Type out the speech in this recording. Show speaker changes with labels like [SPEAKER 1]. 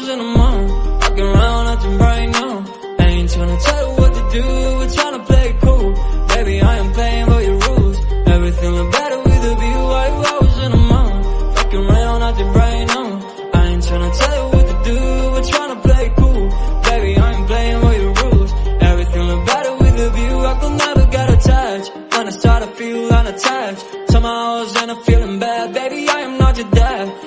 [SPEAKER 1] was in a month, walking around acting right now. I ain't tryna tell you what to do, we're tryna play it cool. Baby, I am playing by your rules. Everything look better with a view. I was in a month, walking around acting right now. I ain't tryna tell you what to do, we're tryna play it cool. Baby, I am playing by your rules. Everything look better with a view. I could never get attached when I start to feel unattached. Somehow I was in a feeling bad. Baby, I am not your dad.